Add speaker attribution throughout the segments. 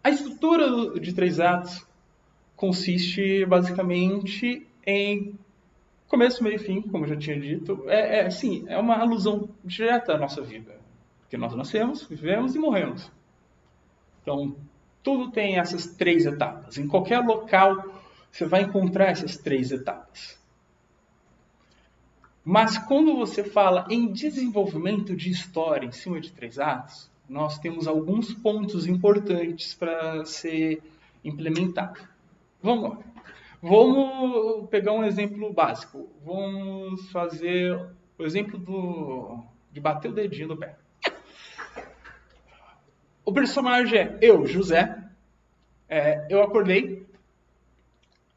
Speaker 1: A estrutura de 3 atos consiste basicamente em começo, meio e fim, como eu já tinha dito. Sim, é uma alusão direta à nossa vida. Porque nós nascemos, vivemos e morremos. Então, tudo tem essas 3 etapas. Em qualquer local, você vai encontrar essas 3 etapas. Mas quando você fala em desenvolvimento de história em cima de 3 atos, nós temos alguns pontos importantes para ser implementado. Vamos lá. Vamos pegar um exemplo básico. Vamos fazer o exemplo de bater o dedinho no pé. O personagem é eu, José. Eu acordei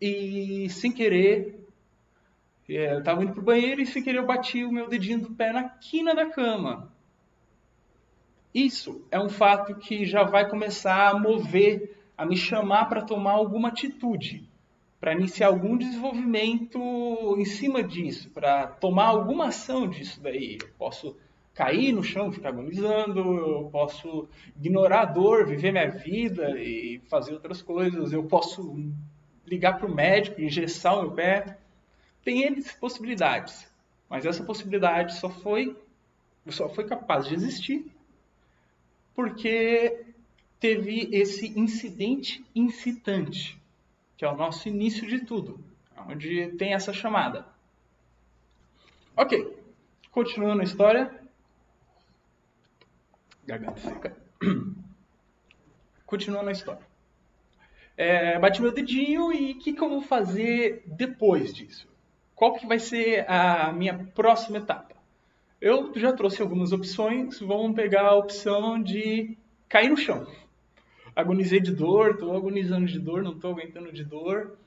Speaker 1: e sem querer, eu estava indo pro banheiro e sem querer eu bati o meu dedinho do pé na quina da cama. Isso é um fato que já vai começar a mover, a me chamar para tomar alguma atitude, para iniciar algum desenvolvimento em cima disso, para tomar alguma ação disso daí. Eu posso cair no chão, ficar agonizando, eu posso ignorar a dor, viver minha vida e fazer outras coisas, eu posso ligar para o médico, engessar o meu pé. Tem N possibilidades, mas essa possibilidade só foi capaz de existir porque teve esse incidente incitante, que é o nosso início de tudo, onde tem essa chamada. Ok, continuando a história. Garganta seca. Continuando a história. Bati meu dedinho e o que eu vou fazer depois disso? Qual que vai ser a minha próxima etapa? Eu já trouxe algumas opções, vamos pegar a opção de cair no chão. Agonizei de dor, estou agonizando de dor, não estou aguentando de dor.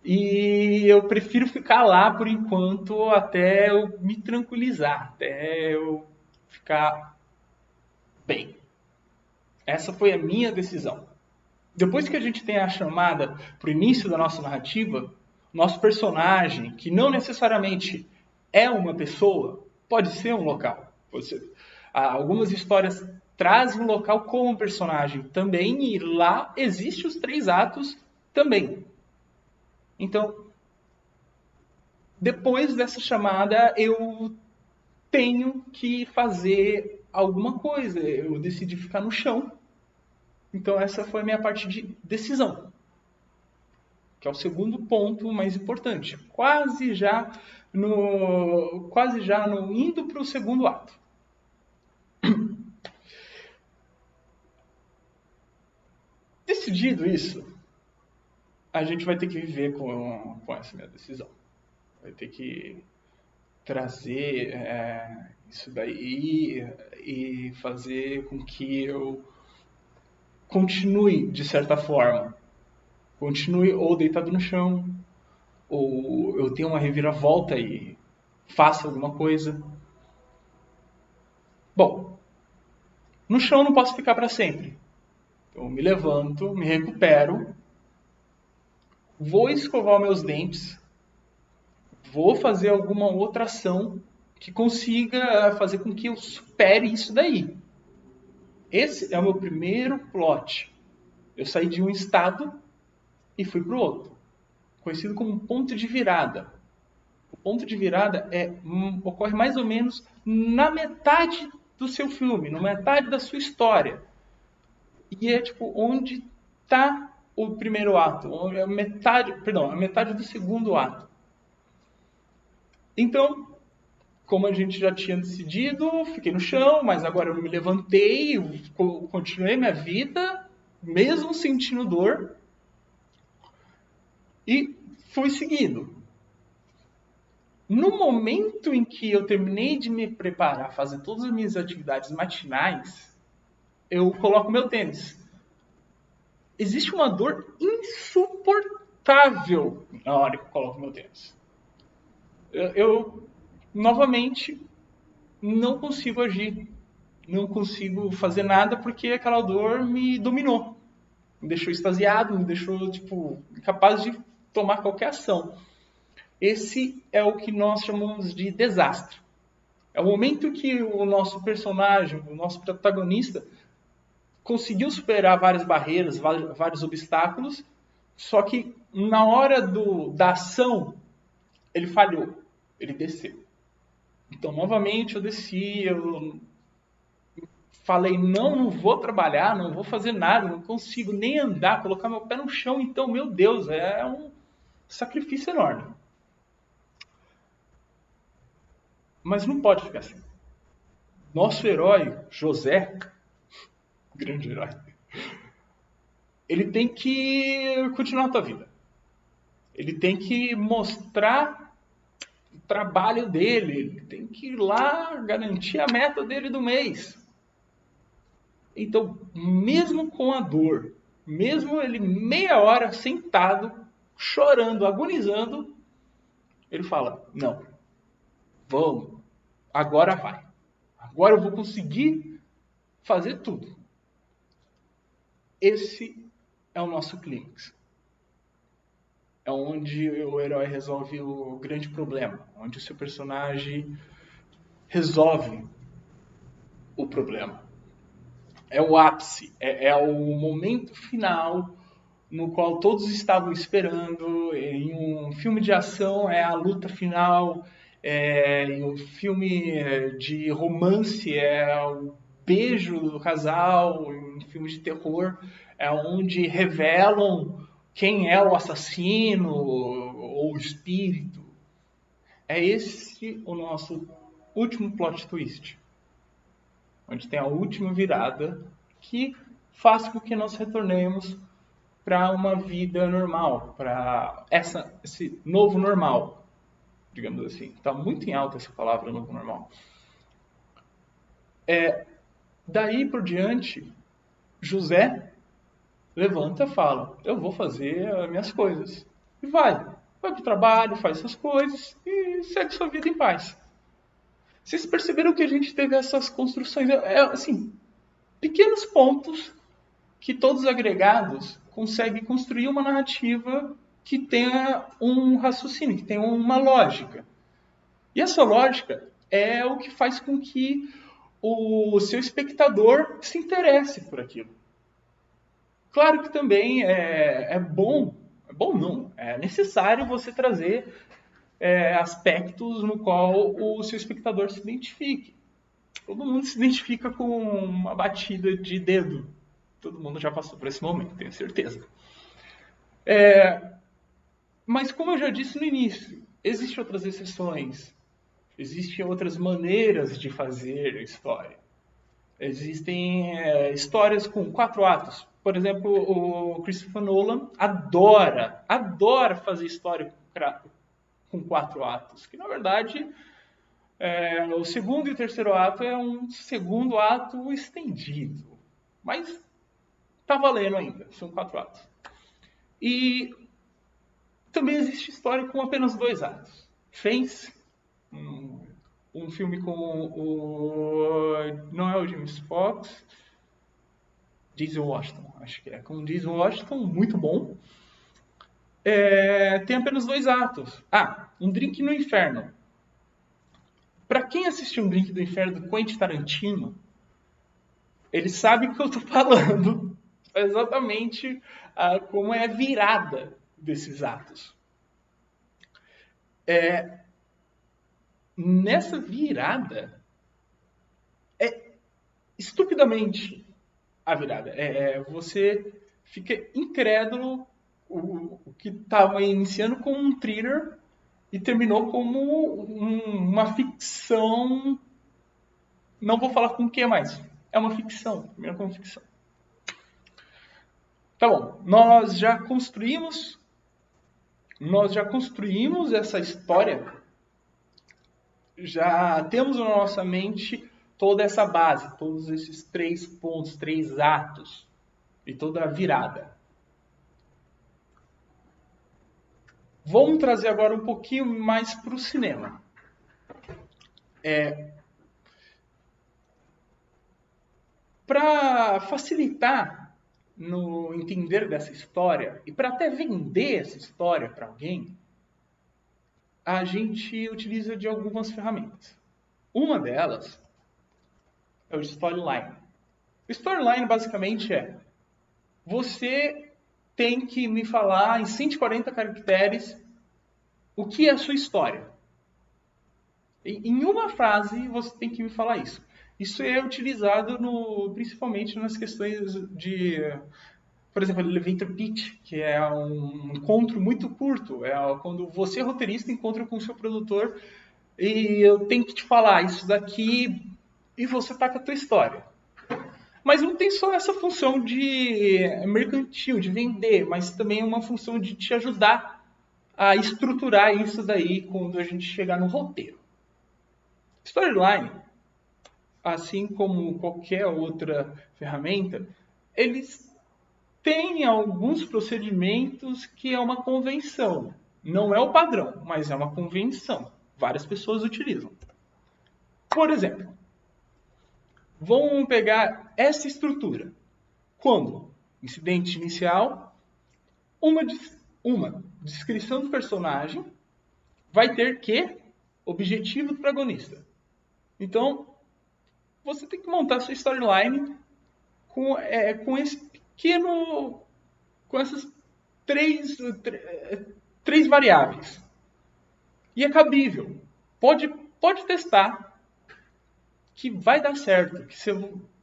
Speaker 1: E eu prefiro ficar lá por enquanto até eu me tranquilizar, até eu ficar bem. Essa foi a minha decisão. Depois que a gente tem a chamada para o início da nossa narrativa, nosso personagem, que não necessariamente é uma pessoa, pode ser um local. Algumas histórias trazem um local como personagem também, e lá existem os 3 atos também. Então, depois dessa chamada, eu tenho que fazer alguma coisa. Eu decidi ficar no chão. Então, essa foi a minha parte de decisão, que é o segundo ponto mais importante. Quase já no indo para o segundo ato. Decidido isso, a gente vai ter que viver com essa minha decisão. Vai ter que trazer isso daí e fazer com que eu continue de certa forma. Continue ou deitado no chão, ou eu tenha uma reviravolta e faça alguma coisa. Bom, no chão eu não posso ficar para sempre. Eu me levanto, me recupero, vou escovar meus dentes, vou fazer alguma outra ação que consiga fazer com que eu supere isso daí. Esse é o meu primeiro plot. Eu saí de um estado e fui para o outro, conhecido como ponto de virada. O ponto de virada ocorre mais ou menos na metade do seu filme, na metade da sua história. E é tipo onde está o primeiro ato, a metade do segundo ato. Então, como a gente já tinha decidido, fiquei no chão, mas agora eu me levantei, continuei minha vida, mesmo sentindo dor, e fui seguindo. No momento em que eu terminei de me preparar, fazer todas as minhas atividades matinais, eu coloco meu tênis. Existe uma dor insuportável na hora que eu coloco meu tênis. Eu novamente, não consigo agir. Não consigo fazer nada porque aquela dor me dominou. Me deixou extasiado, me deixou incapaz de tomar qualquer ação. Esse é o que nós chamamos de desastre. É o momento que o nosso personagem, o nosso protagonista, conseguiu superar várias barreiras, vários obstáculos, só que na hora da ação, ele falhou, ele desceu. Então, novamente, eu desci, eu falei, não vou trabalhar, não vou fazer nada, não consigo nem andar, colocar meu pé no chão, então, meu Deus, é um sacrifício enorme. Mas não pode ficar assim. Nosso herói, José, grande herói, ele tem que continuar a tua vida. Ele tem que mostrar o trabalho dele, ele tem que ir lá garantir a meta dele do mês. Então, mesmo com a dor, mesmo ele meia hora sentado, chorando, agonizando, ele fala, não, vamos, agora vai. Agora eu vou conseguir fazer tudo. Esse é o nosso clímax. É onde o herói resolve o grande problema, onde o seu personagem resolve o problema. É o ápice, é o momento final no qual todos estavam esperando. Em um filme de ação é a luta final, em um filme de romance é o beijo do casal, em filmes de terror é onde revelam quem é o assassino ou o espírito. É esse o nosso último plot twist, onde tem a última virada que faz com que nós retornemos para uma vida normal, para esse novo normal, digamos assim. Está muito em alta essa palavra, novo normal. Daí por diante, José levanta e fala, eu vou fazer as minhas coisas. E vai para o trabalho, faz suas coisas e segue sua vida em paz. Vocês perceberam que a gente teve essas construções, assim, pequenos pontos que todos agregados conseguem construir uma narrativa que tenha um raciocínio, que tenha uma lógica. E essa lógica é o que faz com que o seu espectador se interesse por aquilo. Claro que também é necessário você trazer aspectos no qual o seu espectador se identifique. Todo mundo se identifica com uma batida de dedo. Todo mundo já passou por esse momento, tenho certeza. Mas como eu já disse no início, existem outras exceções. Existem outras maneiras de fazer história. Existem histórias com 4 atos. Por exemplo, o Christopher Nolan adora fazer história com 4 atos. Que, na verdade, o segundo e o terceiro ato é um segundo ato estendido. Mas tá valendo ainda, são 4 atos. E também existe história com apenas 2 atos. Fence, um filme com não é o James Fox, Denzel Washington, acho que é. Com o Denzel Washington, muito bom. Tem apenas 2 atos. Um Drink no Inferno. Para quem assistiu Um Drink no Inferno do Quentin Tarantino, ele sabe o que eu estou falando. Exatamente como é a virada desses atos. Nessa virada, é estupidamente a virada. Você fica incrédulo o que estava iniciando como um thriller e terminou como uma ficção. Não vou falar com o que mais. É uma ficção. Terminou como ficção. Tá bom. Nós já construímos essa história. Já temos na nossa mente toda essa base, todos esses 3 pontos, 3 atos e toda a virada. Vamos trazer agora um pouquinho mais para o cinema. Para facilitar no entender dessa história e para até vender essa história para alguém, a gente utiliza de algumas ferramentas. Uma delas é o storyline. Storyline basicamente é: você tem que me falar em 140 caracteres o que é a sua história. Em uma frase você tem que me falar isso. Isso é utilizado principalmente nas questões de, por exemplo, elevator pitch, que é um encontro muito curto. É quando você, roteirista, encontra com o seu produtor e eu tenho que te falar isso daqui e você tá com a tua história. Mas não tem só essa função de mercantil, de vender, mas também é uma função de te ajudar a estruturar isso daí quando a gente chegar no roteiro. Storyline, assim como qualquer outra ferramenta, eles têm alguns procedimentos que é uma convenção. Não é o padrão, mas é uma convenção. Várias pessoas utilizam. Por exemplo, vamos pegar essa estrutura. Quando? Incidente inicial, uma descrição do personagem, vai ter que objetivo do protagonista. Então, você tem que montar sua storyline com esse pequeno, com essas três variáveis. E é cabível. Pode testar que vai dar certo, que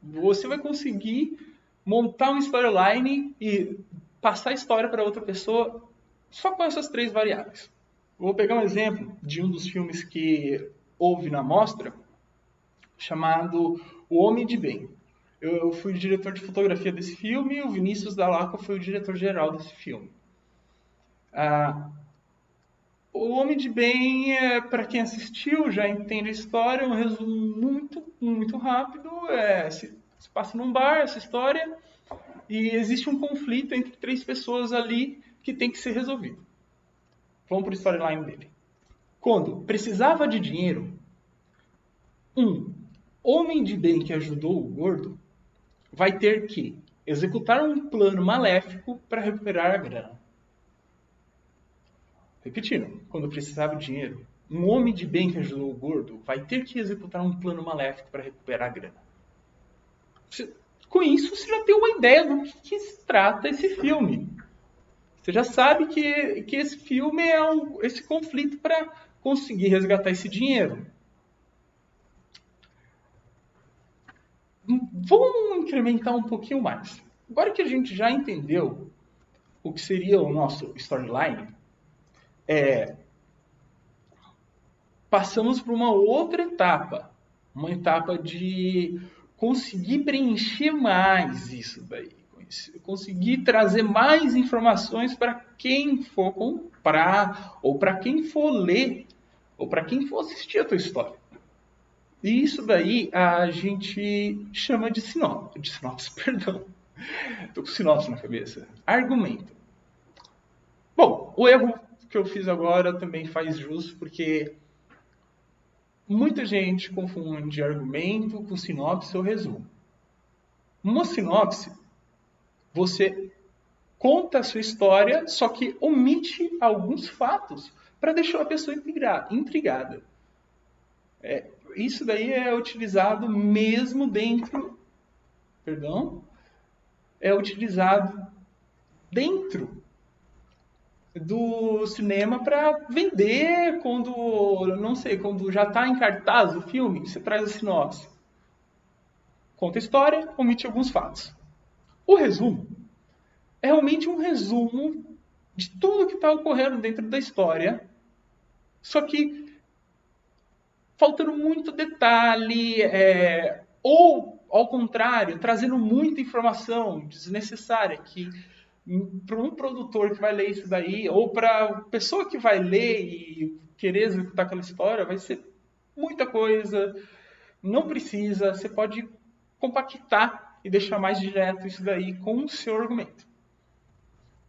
Speaker 1: você vai conseguir montar uma storyline e passar a história para outra pessoa só com essas três variáveis. Vou pegar um exemplo de um dos filmes que houve na mostra, chamado O Homem de Bem. Eu fui o diretor de fotografia desse filme e o Vinícius Dall'Acqua foi o diretor-geral desse filme. O Homem de Bem, para quem assistiu, já entende a história, é um resumo muito rápido. Se passa num bar essa história e existe um conflito entre três pessoas ali que tem que ser resolvido. Vamos para o storyline dele. Quando precisava de dinheiro, um homem de bem que ajudou o gordo vai ter que executar um plano maléfico para recuperar a grana. Repetindo, quando precisava de dinheiro, um homem de bem que ajudou o gordo vai ter que executar um plano maléfico para recuperar a grana. Com isso, você já tem uma ideia do que se trata esse filme. Você já sabe que esse filme é esse conflito para conseguir resgatar esse dinheiro. Vamos incrementar um pouquinho mais. Agora que a gente já entendeu o que seria o nosso storyline, passamos para uma outra etapa. Uma etapa de conseguir preencher mais isso daí. Conseguir trazer mais informações para quem for comprar, ou para quem for ler, ou para quem for assistir a tua história. E isso daí a gente chama de sinopse, perdão. Tô com sinopse na cabeça. Argumento. Bom, o erro que eu fiz agora também faz jus, porque muita gente confunde argumento com sinopse ou resumo. Uma sinopse, você conta a sua história, só que omite alguns fatos para deixar a pessoa intrigada. Isso daí é utilizado mesmo dentro... Perdão? É utilizado dentro do cinema para vender quando já está em cartaz o filme, você traz a sinopse. Conta a história, omite alguns fatos. O resumo é realmente um resumo de tudo que está ocorrendo dentro da história, só que faltando muito detalhe, ou ao contrário, trazendo muita informação desnecessária que para um produtor que vai ler isso daí, ou para a pessoa que vai ler e querer executar aquela história, vai ser muita coisa, não precisa, você pode compactar e deixar mais direto isso daí com o seu argumento.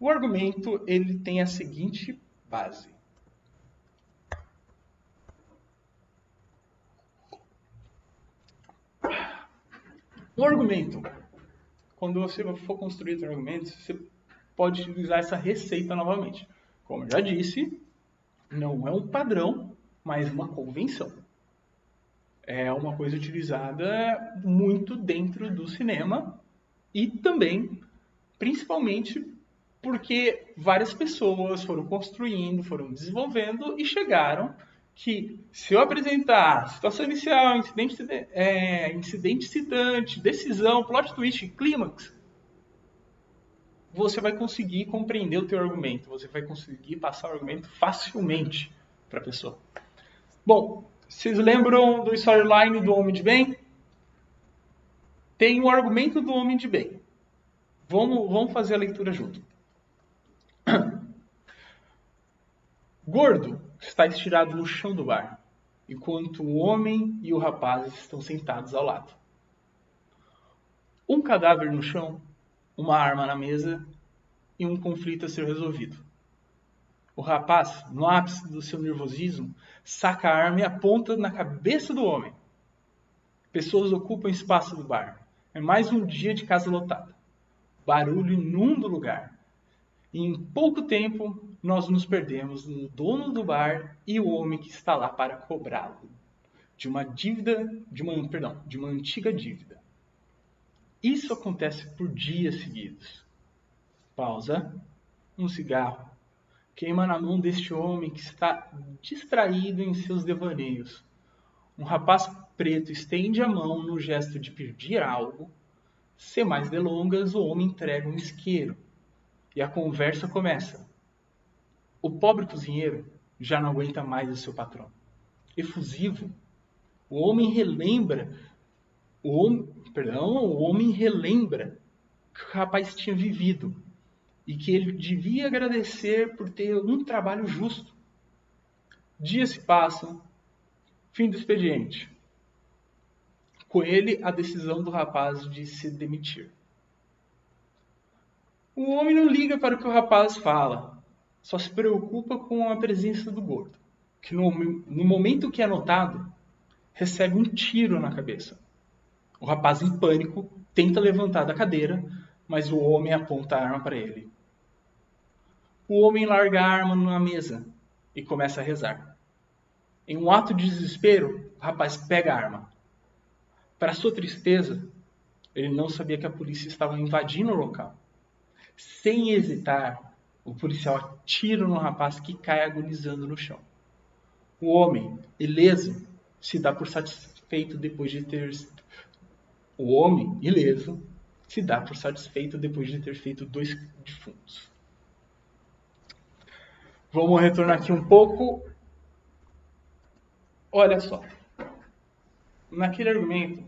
Speaker 1: O argumento, ele tem a seguinte base. Um argumento, quando você for construir seu argumento, você pode utilizar essa receita novamente. Como eu já disse, não é um padrão, mas uma convenção. é uma coisa utilizada muito dentro do cinema e também, principalmente, porque várias pessoas foram construindo, foram desenvolvendo e chegaram que se eu apresentar situação inicial, incidente citante, decisão, plot twist, clímax, você vai conseguir compreender o teu argumento, você vai conseguir passar o argumento facilmente para a pessoa. Bom, vocês lembram do storyline do Homem de Bem? Tem o argumento do Homem de Bem. Vamos fazer a leitura junto. Gordo está estirado no chão do bar, enquanto o homem e o rapaz estão sentados ao lado. Um cadáver no chão, uma arma na mesa e um conflito a ser resolvido. O rapaz, no ápice do seu nervosismo, saca a arma e aponta na cabeça do homem. Pessoas ocupam o espaço do bar. É mais um dia de casa lotada. Barulho inunda o lugar. E em pouco tempo, nós nos perdemos no dono do bar e o homem que está lá para cobrá-lo de uma antiga dívida. Isso acontece por dias seguidos. Pausa. Um cigarro queima na mão deste homem que está distraído em seus devaneios. Um rapaz preto estende a mão no gesto de pedir algo. Sem mais delongas, o homem entrega um isqueiro. E a conversa começa. O pobre cozinheiro já não aguenta mais o seu patrão. Efusivo, o homem relembra que o rapaz tinha vivido e que ele devia agradecer por ter um trabalho justo. Dias se passam, fim do expediente. Com ele, a decisão do rapaz de se demitir. O homem não liga para o que o rapaz fala, só se preocupa com a presença do gordo, que no momento que é notado, recebe um tiro na cabeça. O rapaz, em pânico, tenta levantar da cadeira, mas o homem aponta a arma para ele. O homem larga a arma na mesa e começa a rezar. Em um ato de desespero, o rapaz pega a arma. Para sua tristeza, ele não sabia que a polícia estava invadindo o local. Sem hesitar, o policial atira no rapaz que cai agonizando no chão. O homem, ileso, se dá por satisfeito depois de ter feito 2 defuntos. Vamos retornar aqui um pouco. Olha só. Naquele argumento,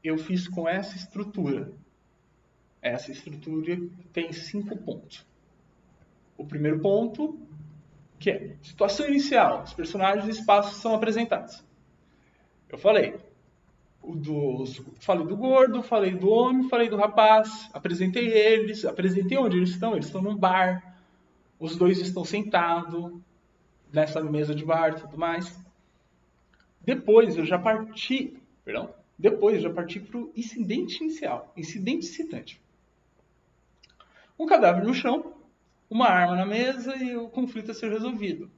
Speaker 1: eu fiz com essa estrutura. Essa estrutura tem 5 pontos. O primeiro ponto, que é situação inicial. Os personagens e espaços são apresentados. Eu falei do gordo, falei do homem, falei do rapaz, apresentei eles, apresentei onde eles estão num bar, os dois estão sentados nessa mesa de bar e tudo mais. Depois eu já parti para o incidente inicial, incidente citante. Um cadáver no chão, uma arma na mesa e o conflito a ser resolvido.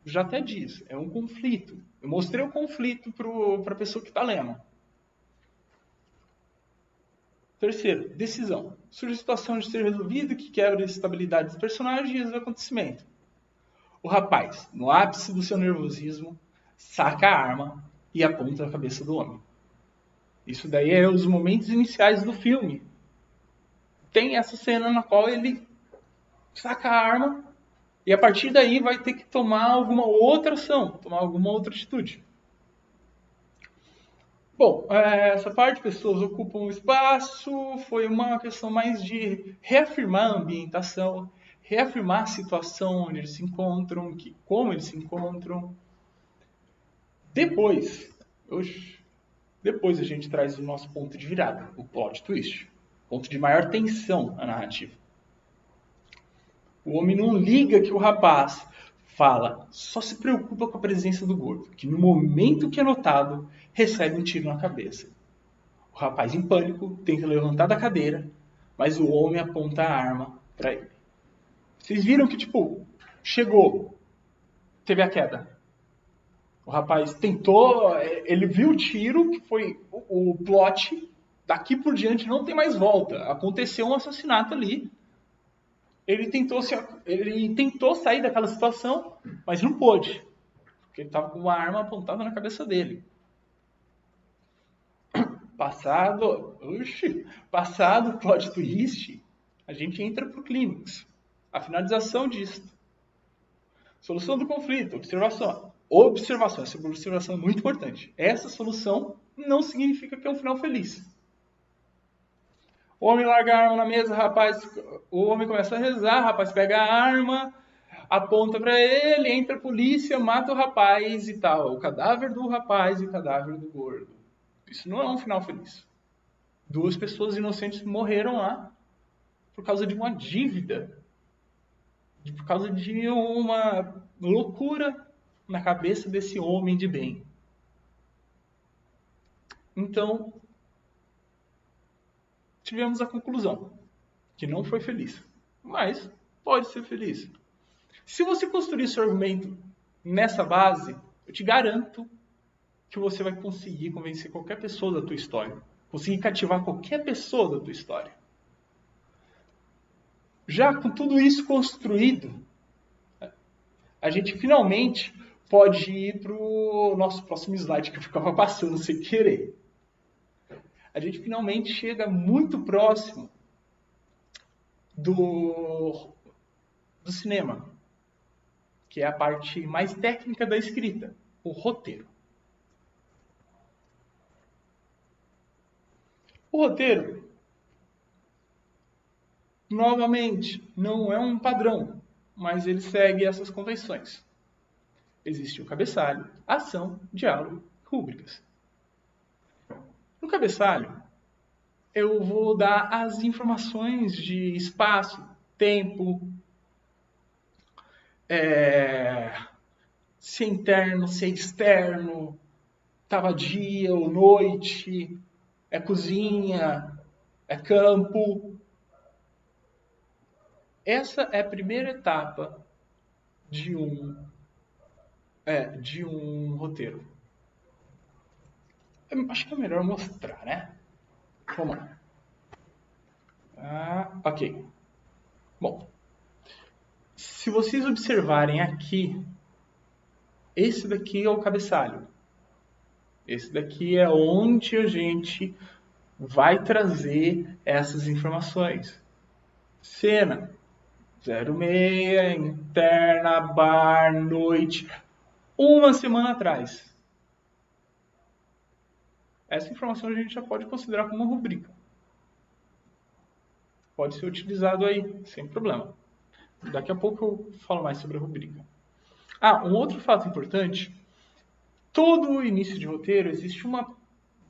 Speaker 1: Já até diz, é um conflito. Eu mostrei o conflito para a pessoa que está lendo. Terceiro, decisão. Surge a situação de ser resolvida que quebra a estabilidade dos personagens e os acontecimentos. O rapaz, no ápice do seu nervosismo, saca a arma e aponta na cabeça do homem. Isso daí é os momentos iniciais do filme. Tem essa cena na qual ele saca a arma e a partir daí vai ter que tomar alguma outra ação, tomar alguma outra atitude. Bom, essa parte, pessoas ocupam o espaço, foi uma questão mais de reafirmar a ambientação, reafirmar a situação onde eles se encontram, como eles se encontram. Depois a gente traz o nosso ponto de virada, o plot twist, ponto de maior tensão na narrativa. O homem não liga que o rapaz fala, só se preocupa com a presença do gordo, que no momento que é notado, recebe um tiro na cabeça. O rapaz, em pânico, tenta levantar da cadeira, mas o homem aponta a arma para ele. Vocês viram que, chegou, teve a queda. O rapaz tentou, ele viu o tiro, que foi o plot, daqui por diante não tem mais volta. Aconteceu um assassinato ali. Ele tentou sair daquela situação, mas não pôde. Porque ele estava com uma arma apontada na cabeça dele. Passado o plot twist, a gente entra pro clímax. A finalização disso. Solução do conflito, observação. Observação, essa observação é muito importante. Essa solução não significa que é um final feliz. O homem larga a arma na mesa, rapaz. O homem começa a rezar, o rapaz pega a arma, aponta para ele, entra a polícia, mata o rapaz e tal. O cadáver do rapaz e o cadáver do gordo. Isso não é um final feliz. 2 pessoas inocentes morreram lá por causa de uma dívida. Por causa de uma loucura na cabeça desse homem de bem. Então, tivemos a conclusão que não foi feliz, mas pode ser feliz. Se você construir seu argumento nessa base, eu te garanto que você vai conseguir convencer qualquer pessoa da tua história, conseguir cativar qualquer pessoa da tua história. Já com tudo isso construído, a gente finalmente pode ir para o nosso próximo slide, que eu ficava passando sem querer. A gente finalmente chega muito próximo do cinema, que é a parte mais técnica da escrita, o roteiro. O roteiro, novamente, não é um padrão, mas ele segue essas convenções. Existe o cabeçalho, ação, diálogo, rúbricas. No cabeçalho, eu vou dar as informações de espaço, tempo, se é interno, se é externo, estava dia ou noite, é cozinha, é campo. Essa é a primeira etapa de um roteiro. Acho que é melhor mostrar, né? Vamos lá. Ok. Bom, se vocês observarem aqui, esse daqui é o cabeçalho. Esse daqui é onde a gente vai trazer essas informações. Cena 06, interna, bar, noite, uma semana atrás. Essa informação a gente já pode considerar como uma rubrica. Pode ser utilizado aí, sem problema. Daqui a pouco eu falo mais sobre a rubrica. Um outro fato importante. Todo início de roteiro existe uma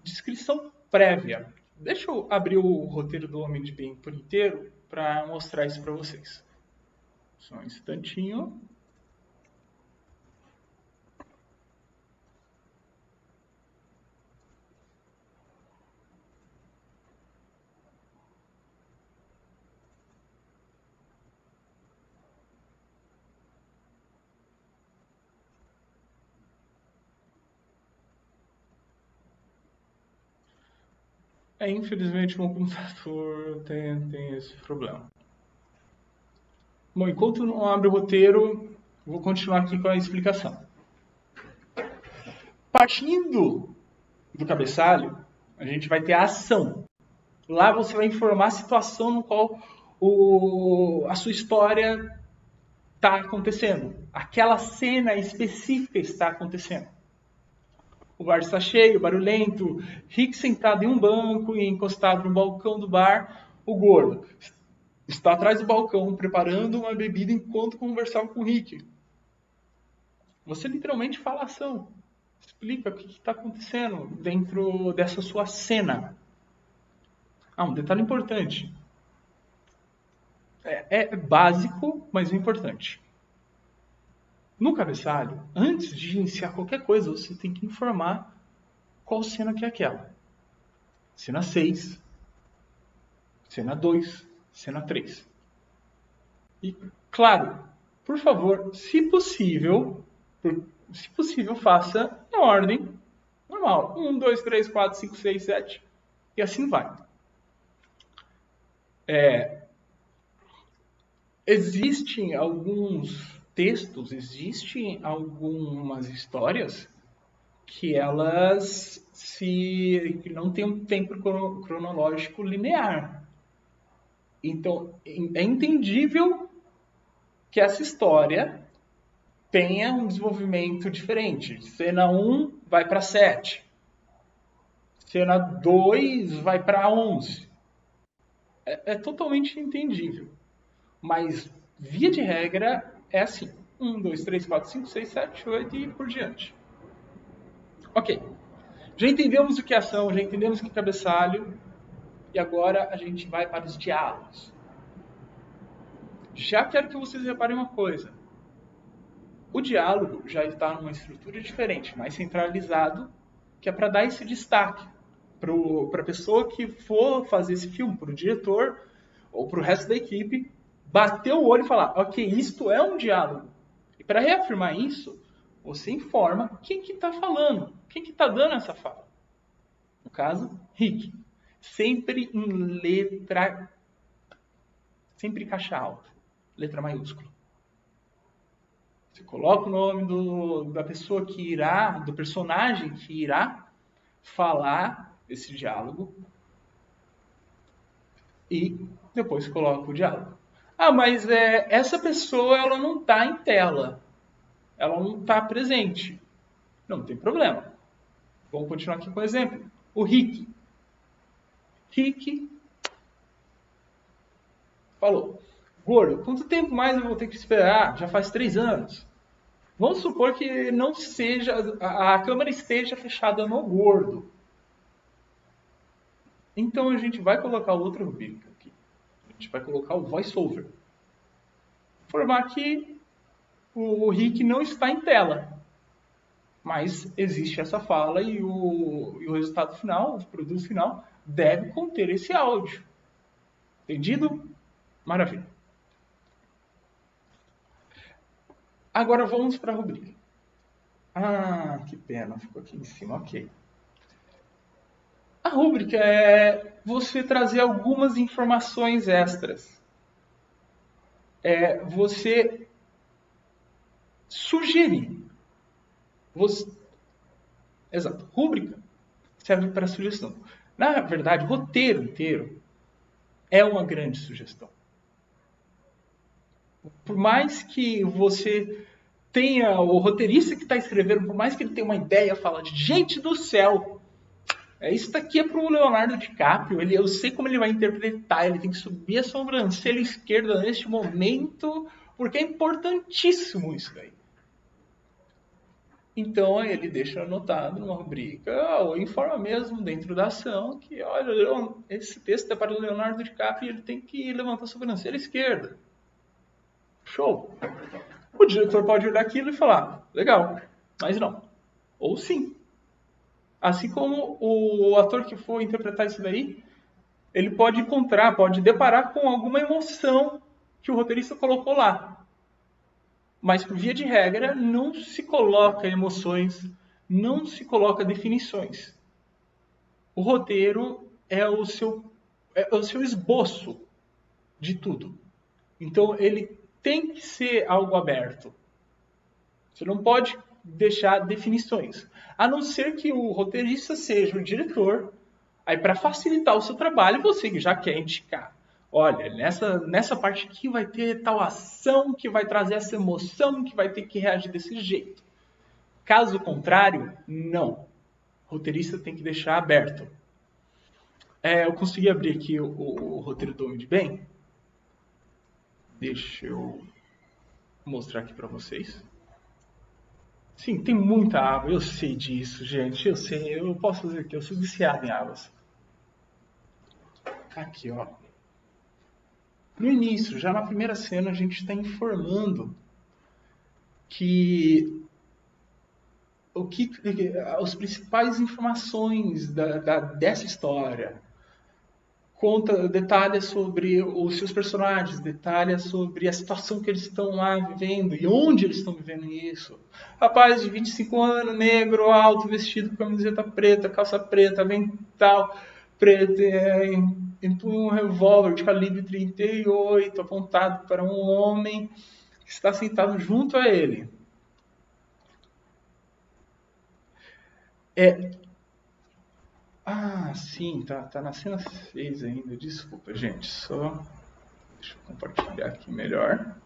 Speaker 1: descrição prévia. Deixa eu abrir o roteiro do Homem de Bem por inteiro para mostrar isso para vocês. Só um instantinho. Infelizmente, meu computador tem esse problema. Bom, enquanto não abre o roteiro, vou continuar aqui com a explicação. Partindo do cabeçalho, a gente vai ter a ação. Lá você vai informar a situação no qual a sua história está acontecendo. Aquela cena específica está acontecendo. O bar está cheio, barulhento, Rick sentado em um banco e encostado no balcão do bar, o gordo está atrás do balcão preparando uma bebida enquanto conversava com o Rick. Você literalmente fala a ação. Explica o que está acontecendo dentro dessa sua cena. Um detalhe importante. É básico, mas é importante. No cabeçalho, antes de iniciar qualquer coisa, você tem que informar qual cena que é aquela. Cena 6, cena 2, cena 3. E, claro, por favor, se possível, se possível, faça em ordem normal. 1, 2, 3, 4, 5, 6, 7. E assim vai. Existem alguns textos, existem algumas histórias que elas que não têm um tempo cronológico linear. Então, é entendível que essa história tenha um desenvolvimento diferente. Cena 1 vai para 7. Cena 2 vai para 11. É totalmente entendível. Mas, via de regra, é assim. 1, 2, 3, 4, 5, 6, 7, 8 e por diante. Ok. Já entendemos o que é ação, já entendemos o que é cabeçalho. E agora a gente vai para os diálogos. Já quero que vocês reparem uma coisa. O diálogo já está numa estrutura diferente, mais centralizado, que é para dar esse destaque para a pessoa que for fazer esse filme, para o diretor ou para o resto da equipe, bater o olho e falar, ok, isto é um diálogo. E para reafirmar isso, você informa quem que está falando, quem que está dando essa fala. No caso, Rick. Sempre em letra, sempre caixa alta, letra maiúscula. Você coloca o nome da pessoa que irá, do personagem que irá falar esse diálogo e depois coloca o diálogo. Ah, mas essa pessoa ela não está em tela, ela não está presente. Não tem problema. Vamos continuar aqui com o exemplo. O Rick. Rick falou, gordo, quanto tempo mais eu vou ter que esperar? Já faz 3 anos. Vamos supor que não seja a câmera esteja fechada no gordo. Então a gente vai colocar outra rubrica aqui. A gente vai colocar o voiceover. Informar que o Rick não está em tela. Mas existe essa fala e o resultado final, o produto final, deve conter esse áudio. Entendido? Maravilha. Agora vamos para a rubrica. Ah, que pena, ficou aqui em cima, ok. A rúbrica é você trazer algumas informações extras. É você sugerir. Exato. Rúbrica serve para sugestão. Na verdade, o roteiro inteiro é uma grande sugestão. Por mais que você tenha o roteirista que está escrevendo, por mais que ele tenha uma ideia, fala de gente do céu, isso daqui é para o Leonardo DiCaprio. Eu sei como ele vai interpretar. Ele tem que subir a sobrancelha esquerda neste momento, porque é importantíssimo isso daí. Então ele deixa anotado numa rubrica, ou informa mesmo dentro da ação, que olha, esse texto é para o Leonardo DiCaprio e ele tem que levantar a sobrancelha esquerda. Show! O diretor pode olhar aquilo e falar, legal, mas não. Ou sim. Assim como o ator que for interpretar isso daí, ele pode encontrar, pode deparar com alguma emoção que o roteirista colocou lá. Mas, por via de regra, não se coloca emoções, não se coloca definições. O roteiro é o seu esboço de tudo. Então, ele tem que ser algo aberto. Você não pode deixar definições. A não ser que o roteirista seja o diretor. Aí, para facilitar o seu trabalho, você já quer indicar. Olha, nessa parte aqui vai ter tal ação que vai trazer essa emoção, que vai ter que reagir desse jeito. Caso contrário, não. O roteirista tem que deixar aberto. Eu consegui abrir aqui o roteiro do Homem de Bem. Deixa eu mostrar aqui para vocês. Sim, tem muita água, eu sei disso, gente, eu sei, eu posso dizer que eu sou viciado em águas. Aqui, ó. No início, já na primeira cena, a gente está informando que as principais informações dessa história, conta, detalha sobre os seus personagens, detalha sobre a situação que eles estão lá vivendo e onde eles estão vivendo isso. Rapaz de 25 anos, negro, alto, vestido com camiseta preta, calça preta, avental preto, empunha um revólver de calibre 38 apontado para um homem que está sentado junto a ele. Sim, tá na cena 6 ainda. Desculpa, gente. Só deixa eu compartilhar aqui melhor.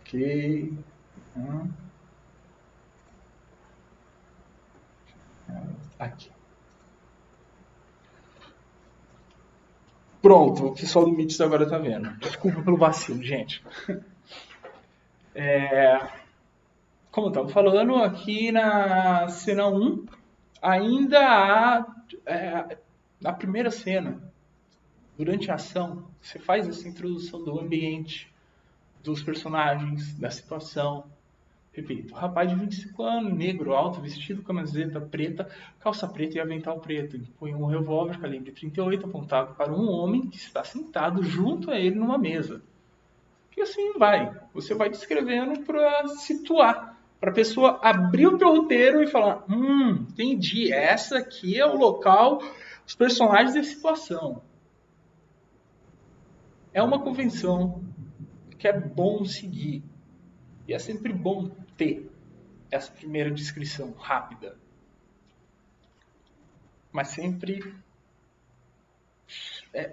Speaker 1: Ok. Aqui. Pronto, o pessoal do Mits agora tá vendo. Desculpa pelo vacilo, gente. Como eu estava falando, aqui na cena 1, ainda há na primeira cena, durante a ação, você faz essa introdução do ambiente, dos personagens, da situação. Repito, rapaz de 25 anos, negro, alto, vestido, camiseta preta, calça preta e avental preto. Põe um revólver calibre 38 apontado para um homem que está sentado junto a ele numa mesa. E assim vai. Você vai descrevendo para situar. Para a pessoa abrir o teu roteiro e falar: entendi, essa aqui é o local, os personagens da situação. É uma convenção que é bom seguir. E é sempre bom ter essa primeira descrição rápida. Mas sempre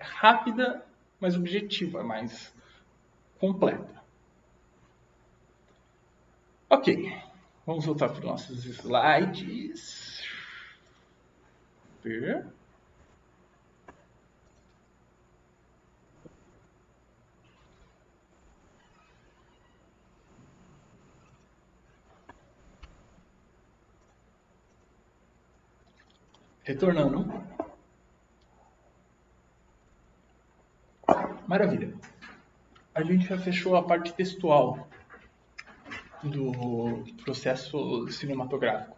Speaker 1: rápida, mas objetiva, mais completa. Ok, vamos voltar para os nossos slides. Retornando. Maravilha. A gente já fechou a parte textual do processo cinematográfico.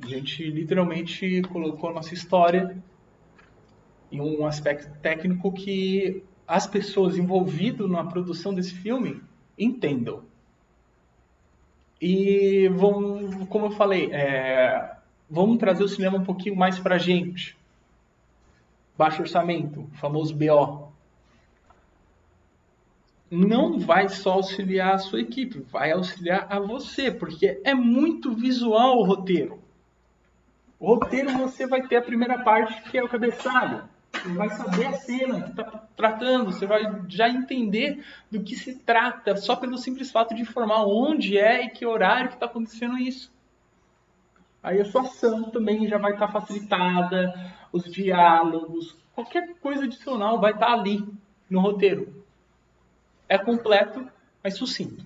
Speaker 1: A gente literalmente colocou a nossa história em um aspecto técnico que as pessoas envolvidas na produção desse filme entendam. E vamos, como eu falei, vamos trazer o cinema um pouquinho mais pra gente. Baixo orçamento, famoso BO. Não vai só auxiliar a sua equipe, vai auxiliar a você, porque é muito visual o roteiro. O roteiro você vai ter a primeira parte, que é o cabeçalho. Você vai saber a cena que está tratando, você vai já entender do que se trata, só pelo simples fato de informar onde é e que horário que está acontecendo isso. Aí a sua ação também já vai estar facilitada, os diálogos, qualquer coisa adicional vai estar ali no roteiro. É completo, mas sucinto.